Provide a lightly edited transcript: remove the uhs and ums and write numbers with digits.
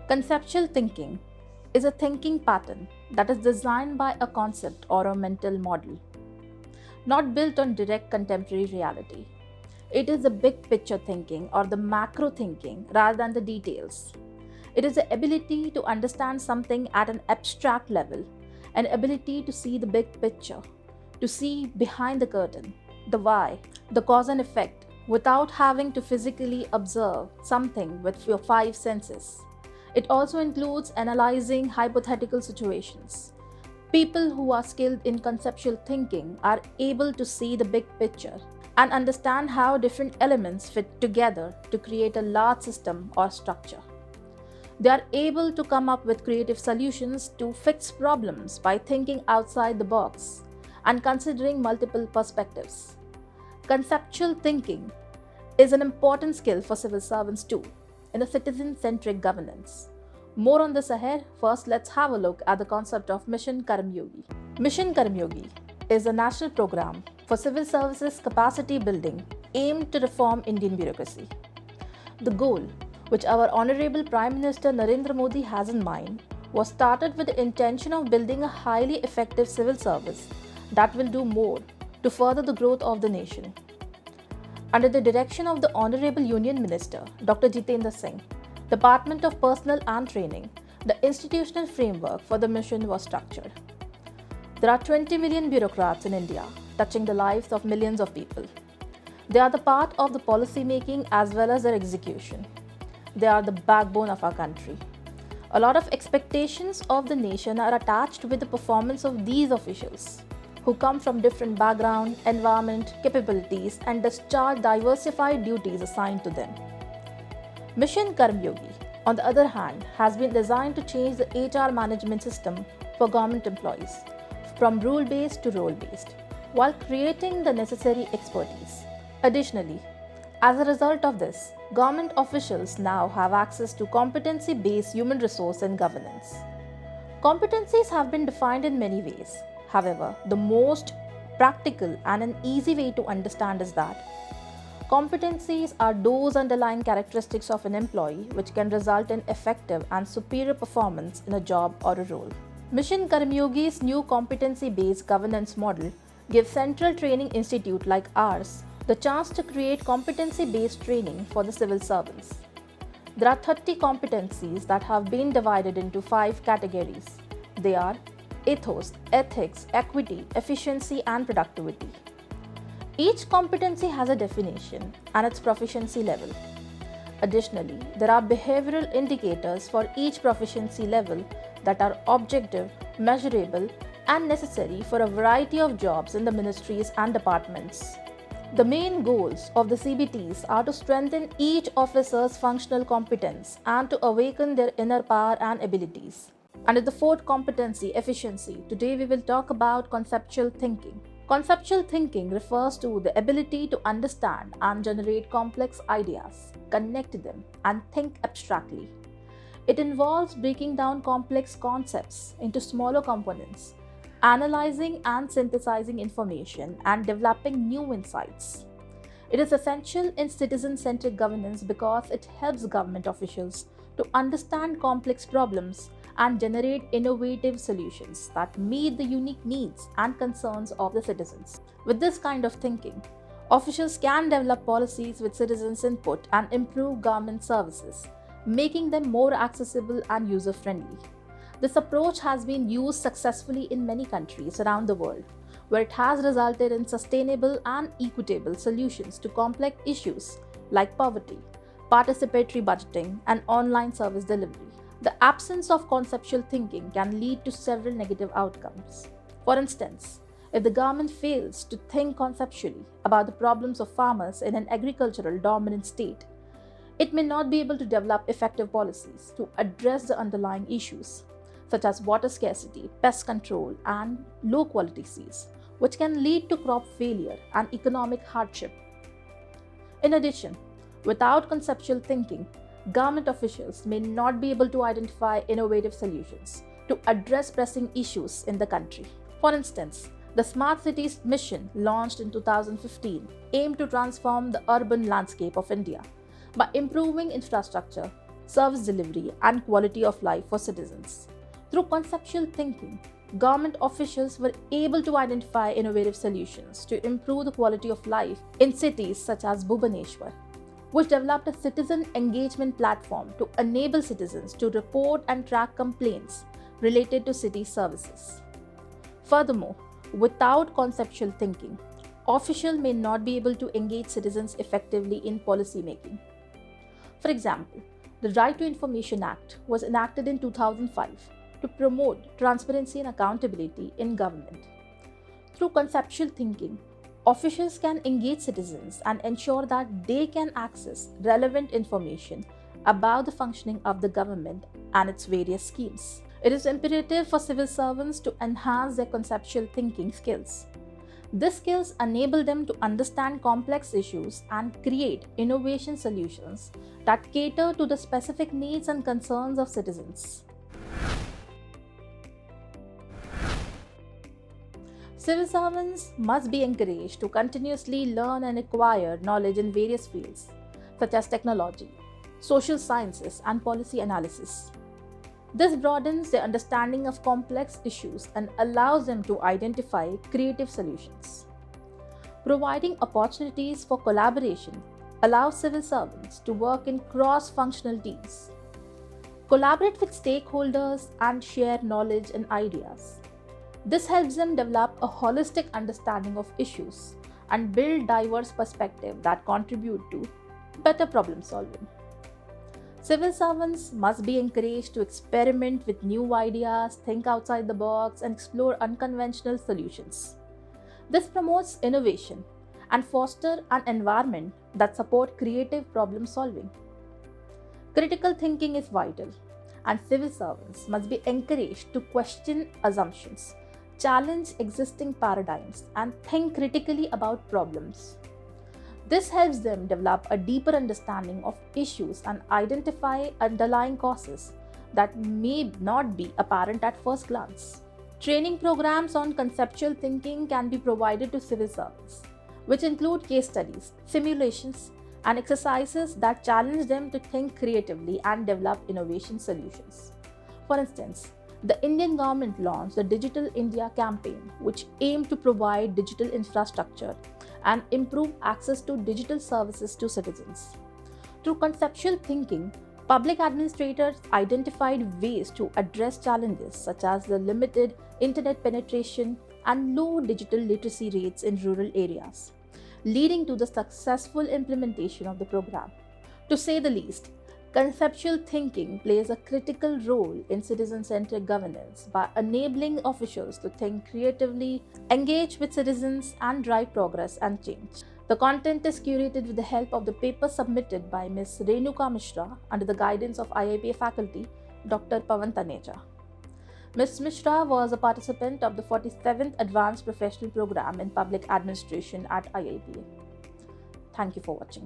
Conceptual thinking is a thinking pattern that is designed by a concept or a mental model, not built on direct contemporary reality. It is the big picture thinking or the macro thinking rather than the details. It is the ability to understand something at an abstract level, an ability to see the big picture, to see behind the curtain, the why, the cause and effect, without having to physically observe something with your five senses. It also includes analyzing hypothetical situations. People who are skilled in conceptual thinking are able to see the big picture and understand how different elements fit together to create a large system or structure. They are able to come up with creative solutions to fix problems by thinking outside the box and considering multiple perspectives. Conceptual thinking is an important skill for civil servants too, in a citizen-centric governance. More on this ahead. First, let's have a look at the concept of Mission Karmayogi. Mission Karmayogi is a national program for civil services capacity building aimed to reform Indian bureaucracy. The goal, which our Honorable Prime Minister Narendra Modi has in mind, was started with the intention of building a highly effective civil service that will do more to further the growth of the nation. Under the direction of the Honorable Union Minister, Dr. Jitendra Singh, Department of Personnel and Training, the institutional framework for the mission was structured. There are 20 million bureaucrats in India, touching the lives of millions of people. They are the part of the policy making as well as their execution. They are the backbone of our country. A lot of expectations of the nation are attached with the performance of these officials, who come from different background, environment, capabilities, and discharge diversified duties assigned to them. Mission Karmayogi, on the other hand, has been designed to change the HR management system for government employees from rule-based to role-based, while creating the necessary expertise. Additionally, as a result of this, government officials now have access to competency-based human resource and governance. Competencies have been defined in many ways. However, the most practical and an easy way to understand is that competencies are those underlying characteristics of an employee which can result in effective and superior performance in a job or a role. Mission Karmayogi's new competency-based governance model gives central training institute like ours the chance to create competency-based training for the civil servants. There are 30 competencies that have been divided into 5 categories. They are ethos, ethics, equity, efficiency, and productivity. Each competency has a definition and its proficiency level. Additionally, there are behavioral indicators for each proficiency level that are objective, measurable, and necessary for a variety of jobs in the ministries and departments. The main goals of the CBTs are to strengthen each officer's functional competence and to awaken their inner power and abilities. Under the fourth competency, efficiency, today we will talk about conceptual thinking. Conceptual thinking refers to the ability to understand and generate complex ideas, connect them, and think abstractly. It involves breaking down complex concepts into smaller components, analyzing and synthesizing information, and developing new insights. It is essential in citizen-centric governance because it helps government officials to understand complex problems and generate innovative solutions that meet the unique needs and concerns of the citizens. With this kind of thinking, officials can develop policies with citizens' input and improve government services, making them more accessible and user-friendly. This approach has been used successfully in many countries around the world, where it has resulted in sustainable and equitable solutions to complex issues like poverty, participatory budgeting, and online service delivery. The absence of conceptual thinking can lead to several negative outcomes. For instance, if the government fails to think conceptually about the problems of farmers in an agricultural dominant state, it may not be able to develop effective policies to address the underlying issues, such as water scarcity, pest control, and low quality seeds, which can lead to crop failure and economic hardship. In addition, without conceptual thinking, government officials may not be able to identify innovative solutions to address pressing issues in the country. For instance, the Smart Cities mission launched in 2015 aimed to transform the urban landscape of India by improving infrastructure, service delivery, and quality of life for citizens. Through conceptual thinking, government officials were able to identify innovative solutions to improve the quality of life in cities such as Bhubaneswar, which developed a citizen engagement platform to enable citizens to report and track complaints related to city services. Furthermore, without conceptual thinking, officials may not be able to engage citizens effectively in policy making. For example, the Right to Information Act was enacted in 2005 to promote transparency and accountability in government. Through conceptual thinking, officials can engage citizens and ensure that they can access relevant information about the functioning of the government and its various schemes. It is imperative for civil servants to enhance their conceptual thinking skills. These skills enable them to understand complex issues and create innovation solutions that cater to the specific needs and concerns of citizens. Civil servants must be encouraged to continuously learn and acquire knowledge in various fields, such as technology, social sciences, and policy analysis. This broadens their understanding of complex issues and allows them to identify creative solutions. Providing opportunities for collaboration allows civil servants to work in cross-functional teams, collaborate with stakeholders, and share knowledge and ideas. This helps them develop a holistic understanding of issues and build diverse perspectives that contribute to better problem solving. Civil servants must be encouraged to experiment with new ideas, think outside the box, and explore unconventional solutions. This promotes innovation and fosters an environment that supports creative problem solving. Critical thinking is vital, and civil servants must be encouraged to question assumptions, challenge existing paradigms, and think critically about problems. This helps them develop a deeper understanding of issues and identify underlying causes that may not be apparent at first glance. Training programs on conceptual thinking can be provided to civil servants, which include case studies, simulations, and exercises that challenge them to think creatively and develop innovation solutions. For instance, the Indian government launched the Digital India campaign, which aimed to provide digital infrastructure and improve access to digital services to citizens. Through conceptual thinking, public administrators identified ways to address challenges such as the limited internet penetration and low digital literacy rates in rural areas, leading to the successful implementation of the program. To say the least, conceptual thinking plays a critical role in citizen-centric governance by enabling officials to think creatively, engage with citizens, and drive progress and change. The content is curated with the help of the paper submitted by Ms. Renuka Mishra under the guidance of IIPA faculty, Dr. Pawan Taneja. Ms. Mishra was a participant of the 47th Advanced Professional Program in Public Administration at IIPA. Thank you for watching.